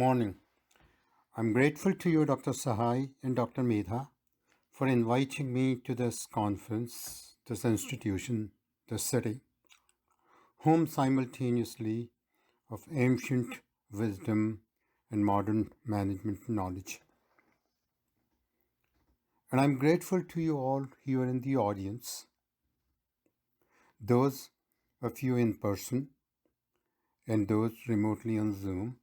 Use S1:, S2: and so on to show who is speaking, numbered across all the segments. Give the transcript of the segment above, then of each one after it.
S1: morning. I'm grateful to you, Dr. Sahai and Dr. Medha, for inviting me to this conference, this institution, this city, home simultaneously of ancient wisdom and modern management knowledge. And I'm grateful to you all here in the audience, those of you in person and those remotely on Zoom,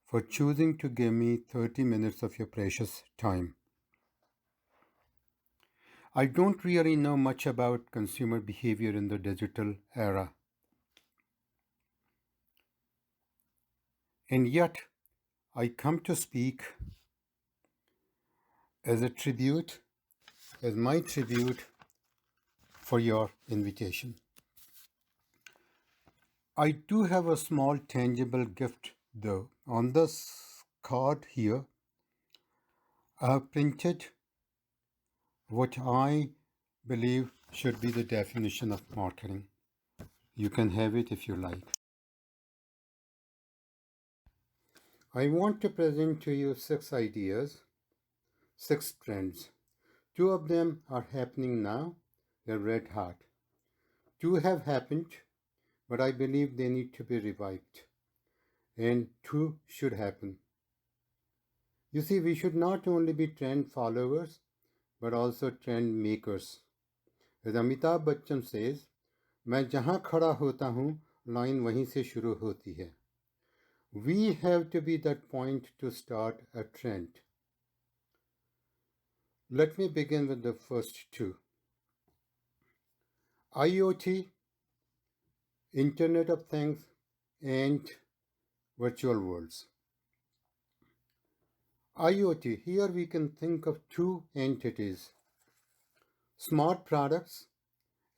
S1: for choosing to give me 30 minutes of your precious time. I don't really know much about consumer behavior in the digital era. And yet, I come to speak as a tribute, as my tribute for your invitation. I do have a small tangible gift though. On this card here, I have printed what I believe should be the definition of marketing. You can have it if you like. I want to present to you 6 ideas, 6 trends. 2 of them are happening now. They're red hot. 2 have happened, but I believe they need to be revived. And 2 should happen. You see, we should not only be trend followers, but also trend makers. As Amitabh Bachchan says, मैं जहाँ खड़ा होता हूँ, line वहीं से शुरू होती है. We have to be that point to start a trend. Let me begin with the first 2. IoT, Internet of Things, and virtual worlds. IoT, here we can think of 2 entities, smart products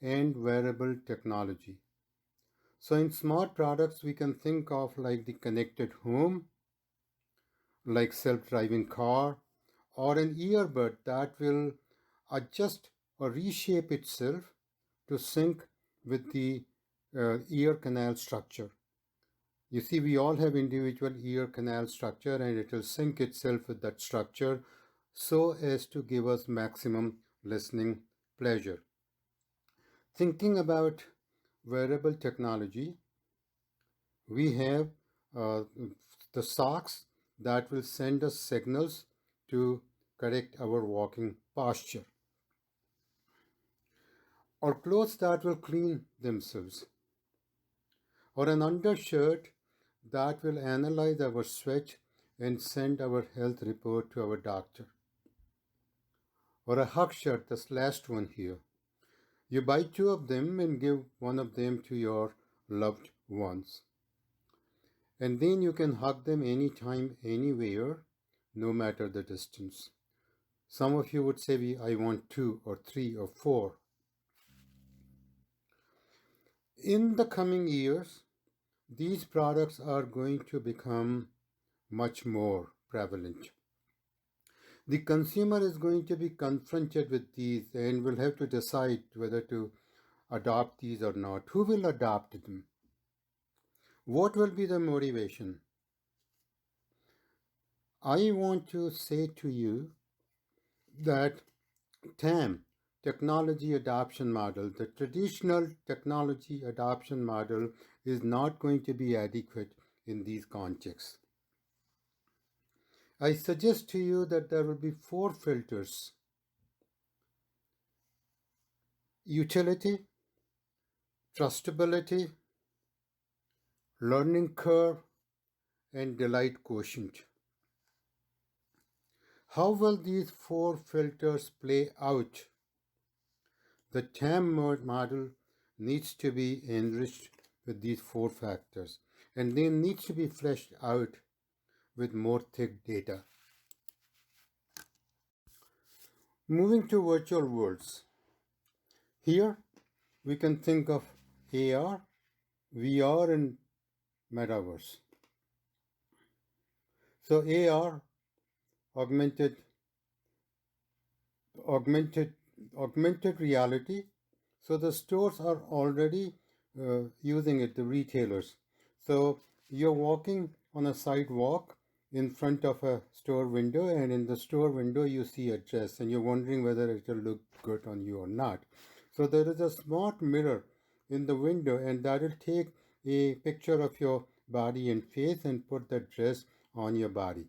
S1: and wearable technology. So in smart products, we can think of like the connected home, like self-driving car, or an earbud that will adjust or reshape itself to sync with the ear canal structure. You see, we all have individual ear canal structure and it will sync itself with that structure so as to give us maximum listening pleasure. Thinking about wearable technology, we have the socks that will send us signals to correct our walking posture, or clothes that will clean themselves, or an undershirt that will analyze our sweat and send our health report to our doctor, or a hug shirt, this last one here. You buy 2 of them and give one of them to your loved ones. And then you can hug them anytime, anywhere, no matter the distance. Some of you would say, I want 2 or 3 or 4. In the coming years, these products are going to become much more prevalent. The consumer is going to be confronted with these and will have to decide whether to adopt these or not. Who will adopt them? What will be the motivation? I want to say to you that TAM, technology adoption model, the traditional technology adoption model is not going to be adequate in these contexts. I suggest to you that there will be 4 filters: utility, trustability, learning curve, and delight quotient. How will these 4 filters play out? The TAM model needs to be enriched with these 4 factors, and they need to be fleshed out with more thick data. Moving to virtual worlds. Here we can think of AR, VR, and metaverse. So AR, augmented reality. So the stores are already using it, the retailers. So you're walking on a sidewalk in front of a store window, and in the store window you see a dress and you're wondering whether it will look good on you or not. So there is a smart mirror in the window, and that will take a picture of your body and face and put the dress on your body.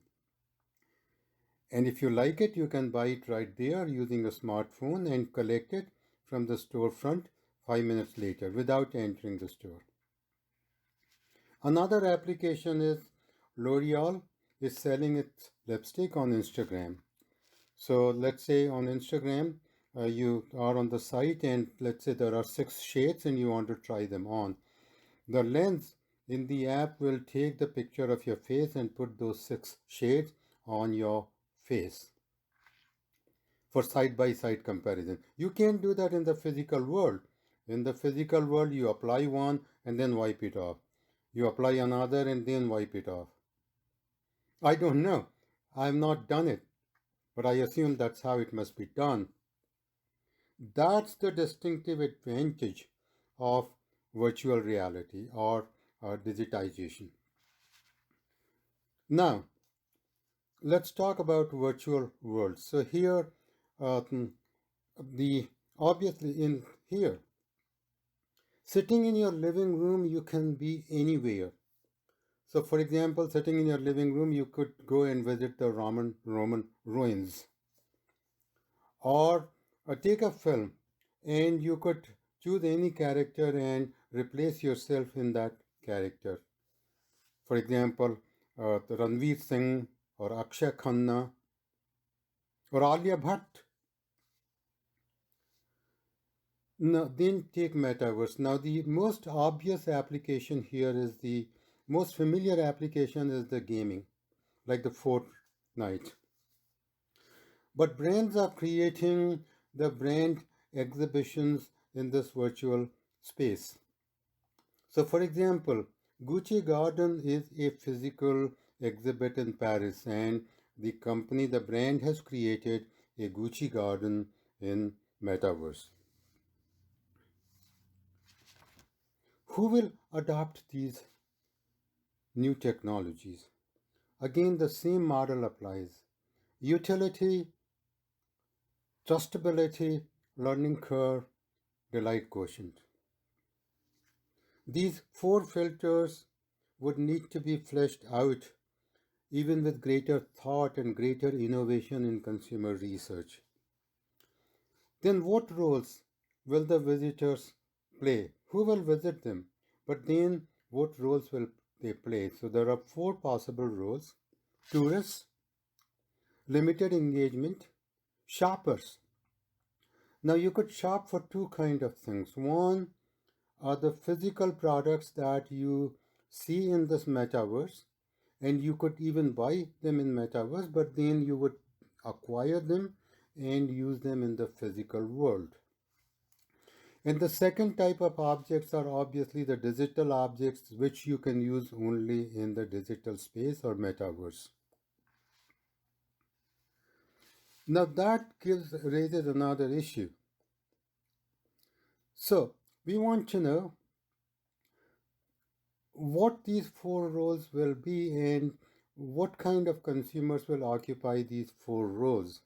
S1: And if you like it, you can buy it right there using a smartphone and collect it from the storefront 5 minutes later without entering the store. Another application is L'Oreal is selling its lipstick on Instagram. So let's say on Instagram, you are on the site and let's say there are 6 shades and you want to try them on. The lens in the app will take the picture of your face and put those 6 shades on your face for side-by-side comparison. You can't do that in the physical world. In the physical world, you apply one and then wipe it off. You apply another and then wipe it off. I don't know. I've not done it, but I assume that's how it must be done. That's the distinctive advantage of virtual reality or digitization. Now, let's talk about virtual worlds. So here, the obviously in here, sitting in your living room, you can be anywhere. So, for example, sitting in your living room, you could go and visit the Roman ruins, or take a film, and you could choose any character and replace yourself in that character. For example, Ranveer Singh or Akshay Khanna or Alia Bhatt. Now, then take metaverse. Now, the most obvious application here is the most familiar application is the gaming, like the Fortnite. But brands are creating the brand exhibitions in this virtual space. So, for example, Gucci Garden is a physical exhibit in Paris, and the company, the brand, has created a Gucci Garden in Metaverse. Who will adopt these new technologies? Again, the same model applies. Utility, trustability, learning curve, delight quotient. These 4 filters would need to be fleshed out even with greater thought and greater innovation in consumer research. Then what roles will the visitors play? Who will visit them? But then what roles will they play? So there are 4 possible roles: tourists, limited engagement, shoppers. Now you could shop for 2 kinds of things. One are the physical products that you see in this metaverse, and you could even buy them in metaverse, but then you would acquire them and use them in the physical world. And the second type of objects are obviously the digital objects, which you can use only in the digital space or metaverse. Now that raises another issue. So we want to know what these 4 roles will be and what kind of consumers will occupy these 4 roles.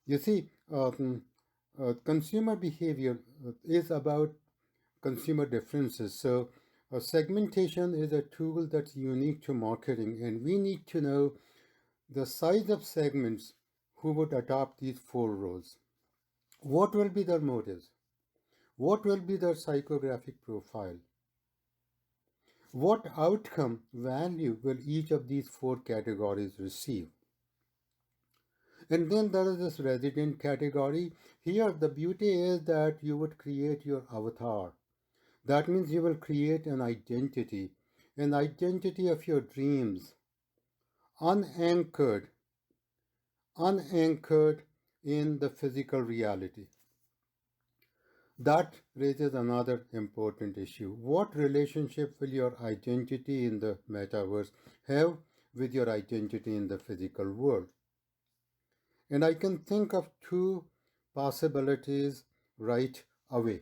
S1: You see, consumer behavior is about consumer differences. So segmentation is a tool that's unique to marketing, and we need to know the size of segments who would adopt these 4 roles. What will be their motives? What will be their psychographic profile? What outcome value will each of these 4 categories receive? And then there is this resident category. Here, the beauty is that you would create your avatar. That means you will create an identity of your dreams, unanchored in the physical reality. That raises another important issue. What relationship will your identity in the metaverse have with your identity in the physical world? And I can think of 2 possibilities right away.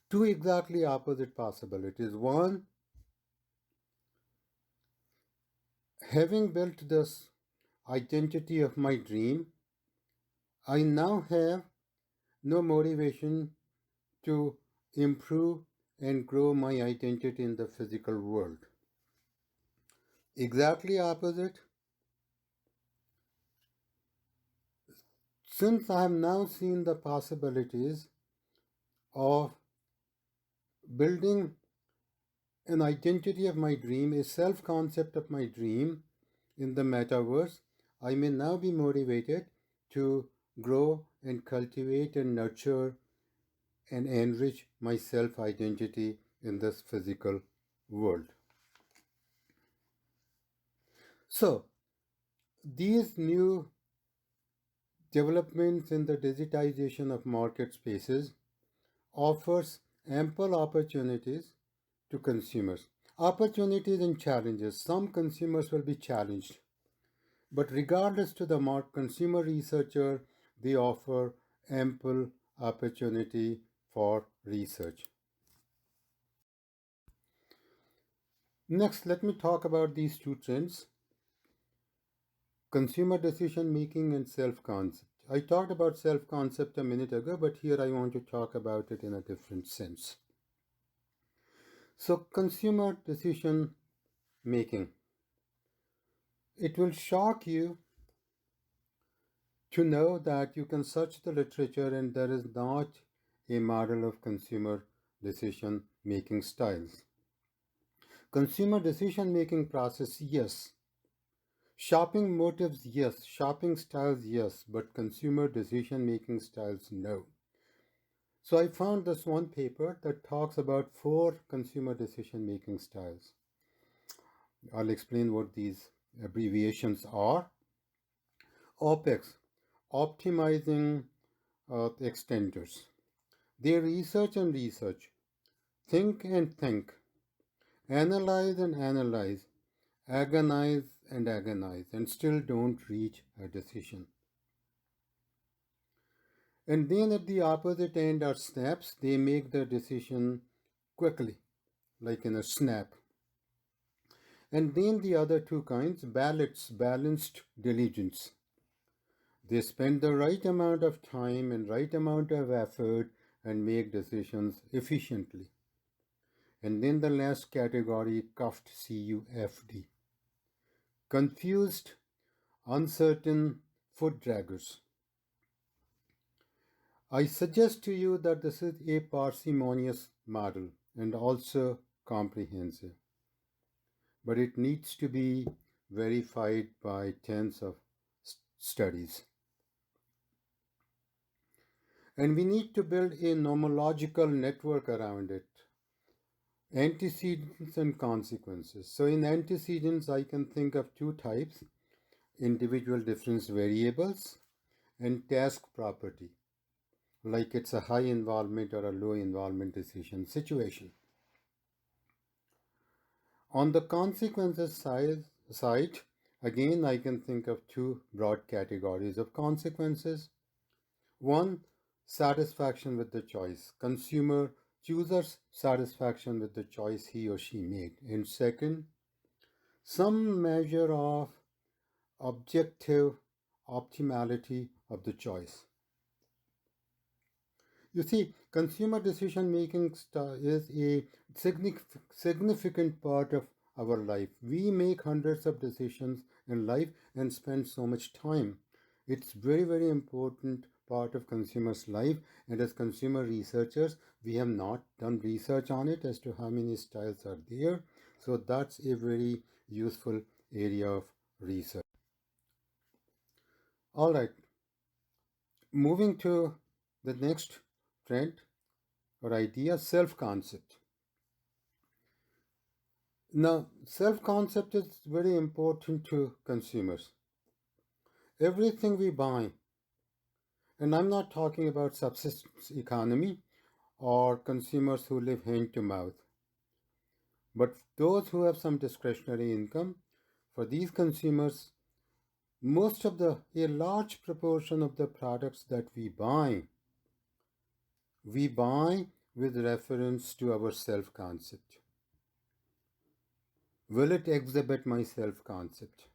S1: 2 exactly opposite possibilities. One, Having built this identity of my dream, I now have no motivation to improve and grow my identity in the physical world. Exactly opposite, since I have now seen the possibilities of building an identity of my dream, a self concept of my dream in the metaverse, I may now be motivated to grow and cultivate and nurture and enrich my self identity in this physical world. So, these new developments in the digitization of market spaces offers ample opportunities to consumers. Opportunities and challenges. Some consumers will be challenged, but regardless to the consumer researcher, they offer ample opportunity for research. Next, let me talk about these two trends: consumer decision making and self concept. I talked about self concept a minute ago, but here I want to talk about it in a different sense. So, consumer decision making. It will shock you to know that you can search the literature and there is not a model of consumer decision making styles. Consumer decision making process, yes. Shopping motives, yes. Shopping styles, yes. But consumer decision making styles, no. So I found this one paper that talks about 4 consumer decision making styles. I'll explain what these abbreviations are. OPEX, optimizing extenders. They research and research, think and think, analyze and analyze, agonize and agonize, and still don't reach a decision. And then at the opposite end are snaps. They make the decision quickly, like in a snap. And then the other two kinds, balanced diligence. They spend the right amount of time and right amount of effort and make decisions efficiently. And then the last category, cuffed, CUFD. Confused, uncertain foot draggers. I suggest to you that this is a parsimonious model and also comprehensive, but it needs to be verified by tens of studies. And we need to build a nomological network around it. Antecedents and consequences. So in antecedents, I can think of two types: individual difference variables and task property, like it's a high involvement or a low involvement decision situation. On the consequences side, again, I can think of two broad categories of consequences. One, satisfaction with the choice, choosers' satisfaction with the choice he or she made. And second, some measure of objective optimality of the choice. You see, consumer decision making is a significant part of our life. We make hundreds of decisions in life and spend so much time. It's very important part of consumers' life, and as consumer researchers, we have not done research on it as to how many styles are there. So that's a very useful area of research. All right, moving to the next trend or idea, self-concept. Now, self-concept is very important to consumers. Everything we buy, and I'm not talking about subsistence economy or consumers who live hand to mouth, but those who have some discretionary income, for these consumers, a large proportion of the products that we buy with reference to our self-concept. Will it exhibit my self concept?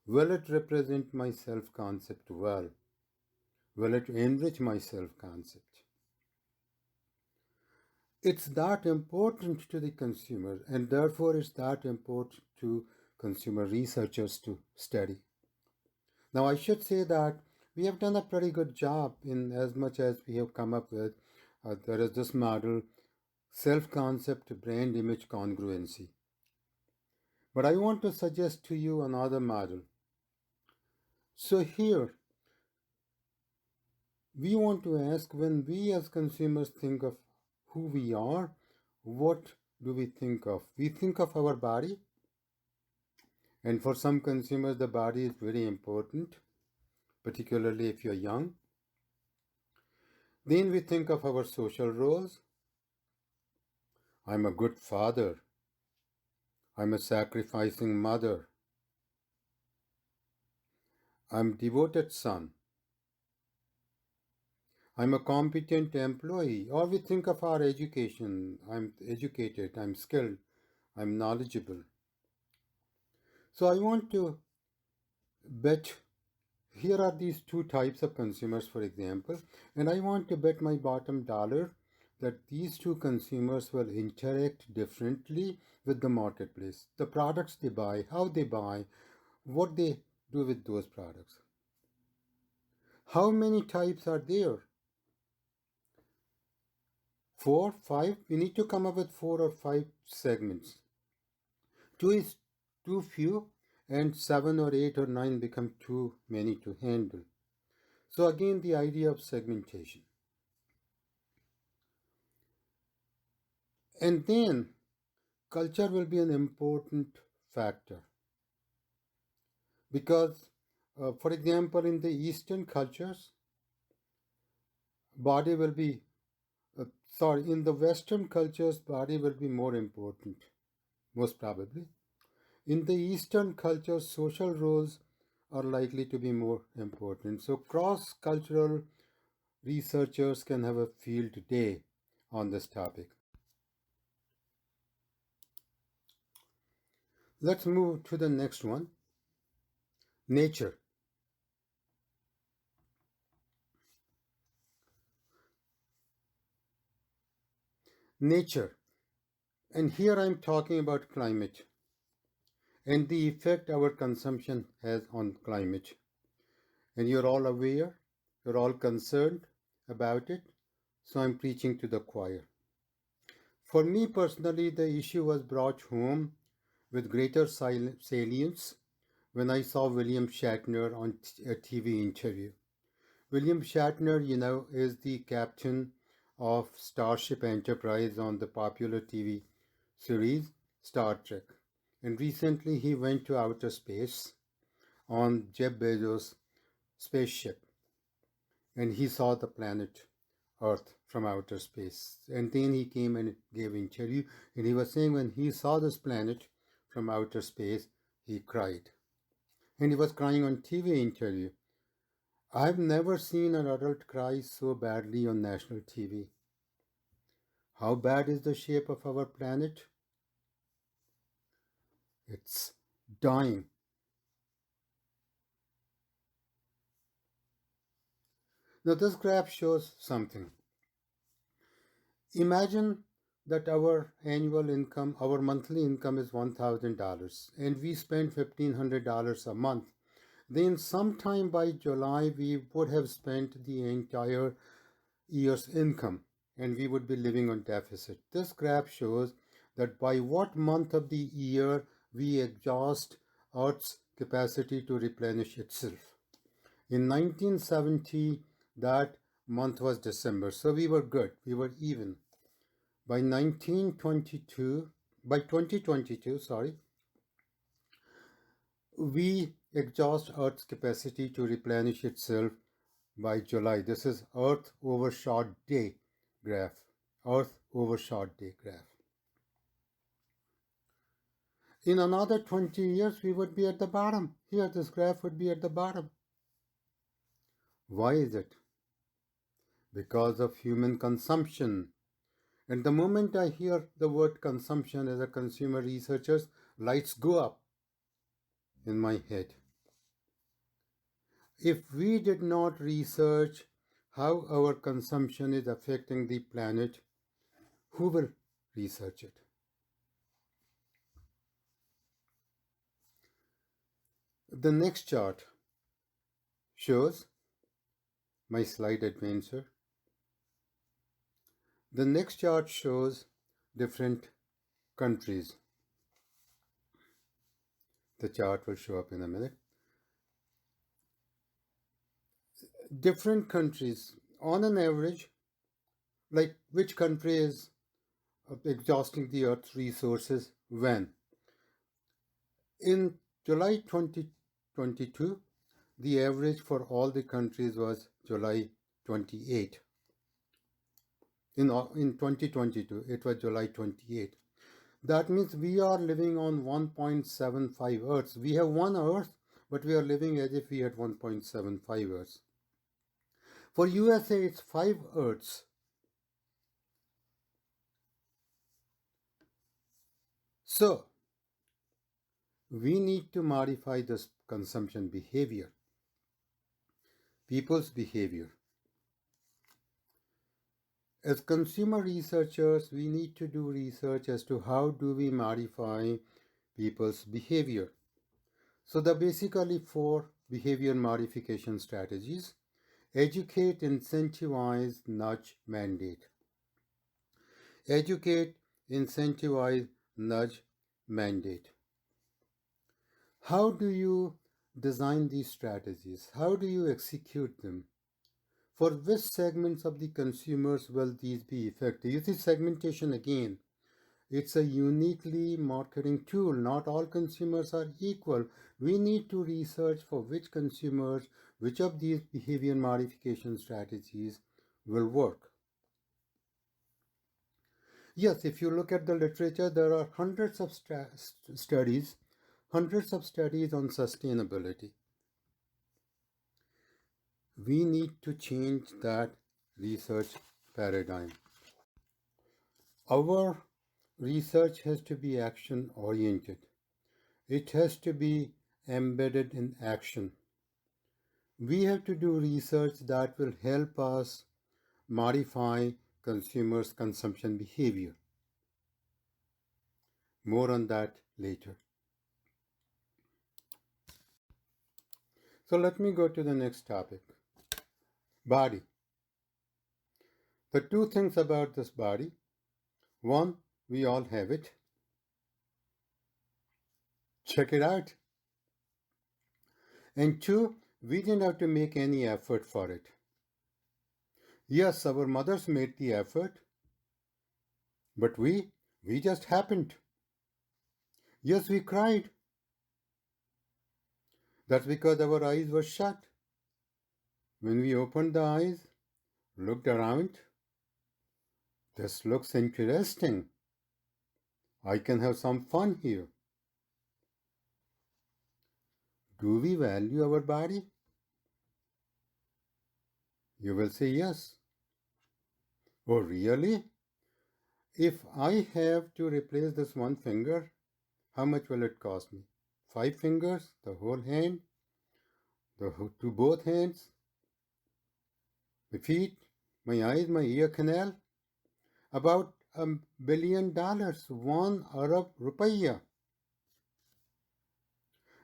S1: Will it represent my self concept well? Will it enrich my self concept? It's that important to the consumer, and therefore it's that important to consumer researchers to study. Now, I should say that we have done a pretty good job in as much as we have come up with. There is this model, self concept brand image congruency. But I want to suggest to you another model. So, here we want to ask, when we as consumers think of who we are, what do we think of? We think of our body, and for some consumers, the body is very important, particularly if you're young. Then we think of our social roles. I'm a good father. I'm a sacrificing mother. I'm a devoted son. I'm a competent employee. Or we think of our education. I'm educated. I'm skilled. I'm knowledgeable. So I want to bet here are these two types of consumers, for example, and I want to bet my bottom dollar that these two consumers will interact differently with the marketplace. The products they buy, how they buy, what they do with those products. How many types are there? 4, 5? We need to come up with 4 or 5 segments. 2 is too few, and 7 or 8 or 9 become too many to handle. So again, the idea of segmentation. And then culture will be an important factor because, for example, in the Eastern cultures, body will be, in the Western cultures, body will be more important, most probably. In the Eastern cultures, social roles are likely to be more important. So, cross cultural researchers can have a field day on this topic. Let's move to the next one, nature. Nature. And here I'm talking about climate and the effect our consumption has on climate. And you're all aware, you're all concerned about it, so I'm preaching to the choir. For me personally, the issue was brought home with greater salience when I saw William Shatner on a TV interview. William Shatner, is the captain of Starship Enterprise on the popular TV series Star Trek. And recently he went to outer space on Jeff Bezos' spaceship and he saw the planet Earth from outer space. And then he came and gave an interview and he was saying when he saw this planet from outer space, he cried. And he was crying on TV interview. I've never seen an adult cry so badly on national TV. How bad is the shape of our planet? It's dying. Now this graph shows something. Imagine that our annual income, our monthly income is $1,000 and we spend $1,500 a month. Then sometime by July we would have spent the entire year's income and we would be living on deficit. This graph shows that by what month of the year we exhaust Earth's capacity to replenish itself. In 1970, that month was December, so we were good, we were even. By 2022, we exhaust Earth's capacity to replenish itself by July. This is Earth overshot day graph. Earth overshot day graph. In another 20 years, we would be at the bottom. Here, this graph would be at the bottom. Why is it? Because of human consumption. And the moment I hear the word consumption as a consumer researcher, lights go up in my head. If we did not research how our consumption is affecting the planet, who will research it? The next chart shows my slide advancer. The next chart shows different countries. The chart will show up in a minute. Different countries, on an average, like which country is exhausting the Earth's resources when? In July 2022, the average for all the countries was July 28. In 2022, it was July 28. That means we are living on 1.75 Earths. We have one Earth, but we are living as if we had 1.75 Earths. For USA, it's 5 Earths. So, we need to modify this consumption behavior, people's behavior. As consumer researchers, we need to do research as to how do we modify people's behavior. So there are basically 4 behavior modification strategies: educate, incentivize, nudge, mandate. Educate, incentivize, nudge, mandate. How do you design these strategies? How do you execute them? For which segments of the consumers will these be effective? You see, segmentation again. It's a uniquely marketing tool. Not all consumers are equal. We need to research for which consumers, which of these behavior modification strategies will work. Yes, if you look at the literature, there are hundreds of studies on sustainability. We need to change that research paradigm. Our research has to be action oriented. It has to be embedded in action. We have to do research that will help us modify consumers' consumption behavior. More on that later. So let me go to the next topic. Body. The 2 things about this body. 1, we all have it. Check it out. And 2, we didn't have to make any effort for it. Yes, our mothers made the effort, but we just happened. Yes, we cried. That's because our eyes were shut. When we opened the eyes, looked around, this looks interesting. I can have some fun here. Do we value our body? You will say yes. Oh, really? If I have to replace this 1 finger, how much will it cost me? 5 fingers, the whole hand, to both hands, my feet, my eyes, my ear canal? About $1 billion, 1 Arab Rupiah.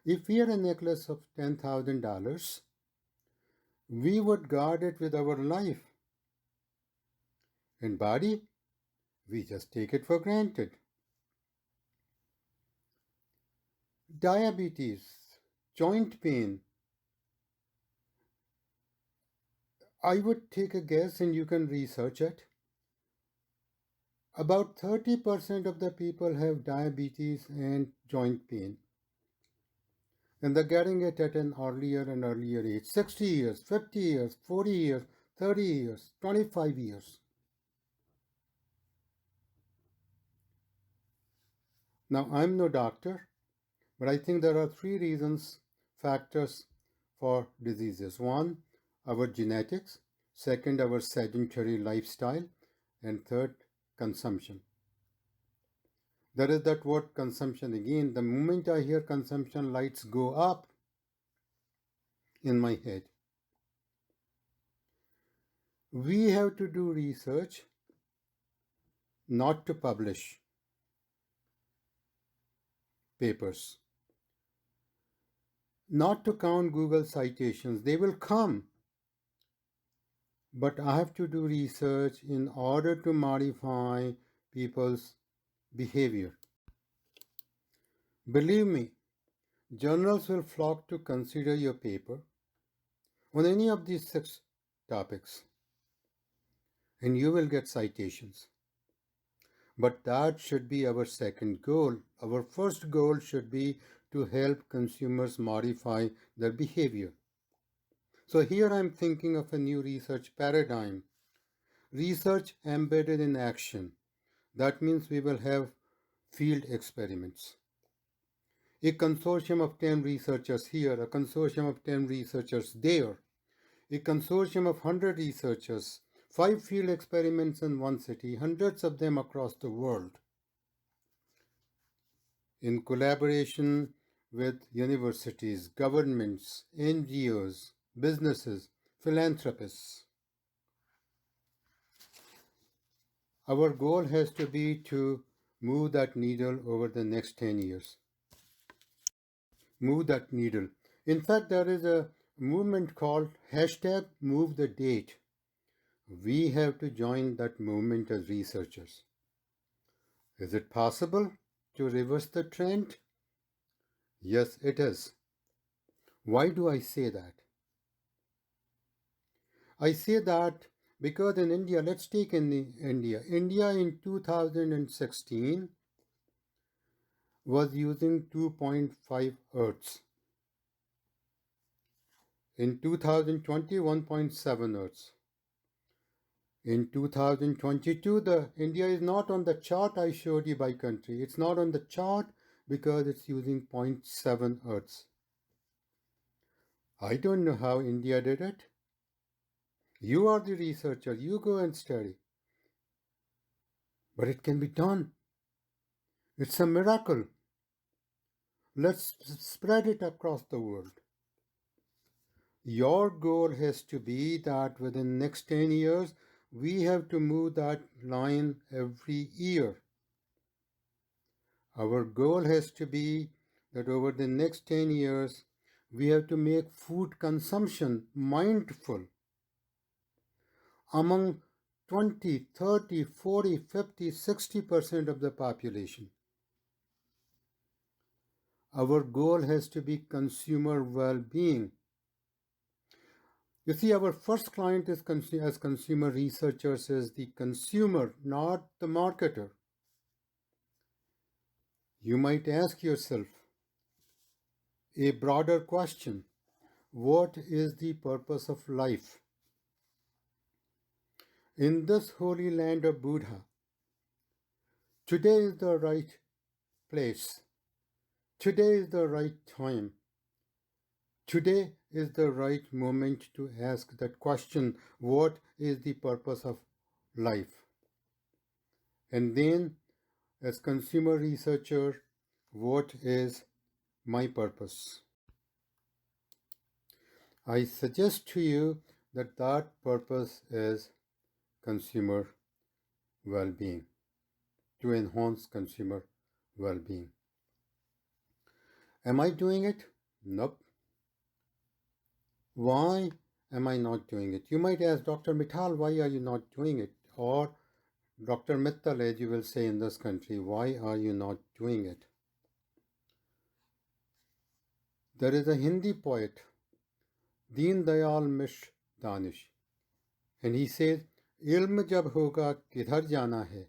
S1: If we had a necklace of $10,000, we would guard it with our life. And body, we just take it for granted. Diabetes, joint pain. I would take a guess, and you can research it. About 30% of the people have diabetes and joint pain. And they're getting it at an earlier and earlier age. 60 years, 50 years, 40 years, 30 years, 25 years. Now, I'm no doctor, but I think there are 3 factors for diseases. 1, our genetics. 2, our sedentary lifestyle. And 3, consumption. There is that word consumption again. The moment I hear consumption, lights go up in my head. We have to do research, not to publish papers, not to count Google citations. They will come. But I have to do research in order to modify people's behavior. Believe me, journals will flock to consider your paper on any of these 6 topics, and you will get citations. But that should be our second goal. Our first goal should be to help consumers modify their behavior. So here I'm thinking of a new research paradigm. Research embedded in action. That means we will have field experiments. A consortium of 10 researchers here, a consortium of 10 researchers there, a consortium of 100 researchers, 5 field experiments in one city, hundreds of them across the world, in collaboration with universities, governments, NGOs, businesses, philanthropists. Our goal has to be to move that needle over the next 10 years. Move that needle. In fact, there is a movement called hashtag move the date. We have to join that movement as researchers. Is it possible to reverse the trend? Yes, it is. Why do I say that? I say that because in India, let's take India. India in 2016 was using 2.5 Earths. In 2020, 1.7 Earths. In 2022, the India is not on the chart I showed you by country. It's not on the chart because it's using 0.7 Earths. I don't know how India did it. You are the researcher. You go and study. But it can be done. It's a miracle. Let's spread it across the world. Your goal has to be that within the next 10 years, we have to move that line every year. Our goal has to be that over the next 10 years, we have to make food consumption mindful among 20, 30, 40, 50, 60% of the population. Our goal has to be consumer well-being. You see, our first client is as consumer researchers is the consumer, not the marketer. You might ask yourself a broader question. What is the purpose of life? In this holy land of Buddha, today is the right place. Today is the right time. Today is the right moment to ask that question, what is the purpose of life? And then, as consumer researcher, what is my purpose? I suggest to you that that purpose is consumer well-being, to enhance consumer well-being. Am I doing it? Nope. Why am I not doing it? You might ask, Dr. Mittal, why are you not doing it? Or Dr. Mittal, as you will say in this country, why are you not doing it? There is a Hindi poet, Deen Dayal Mishra Danish, and he says, इल्म जब होगा किधर जाना है,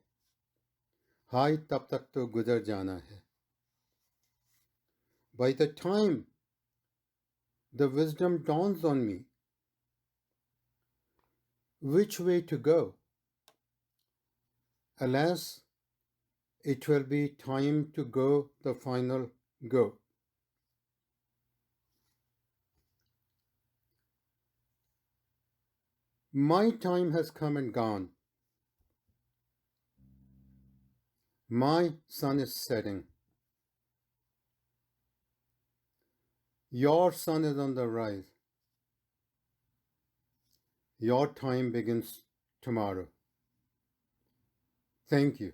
S1: हाय तब तक तो गुजर जाना है. By the time the wisdom dawns on me, which way to go, alas, it will be time to go the final go. My time has come and gone. My sun is setting. Your sun is on the rise. Your time begins tomorrow. Thank you.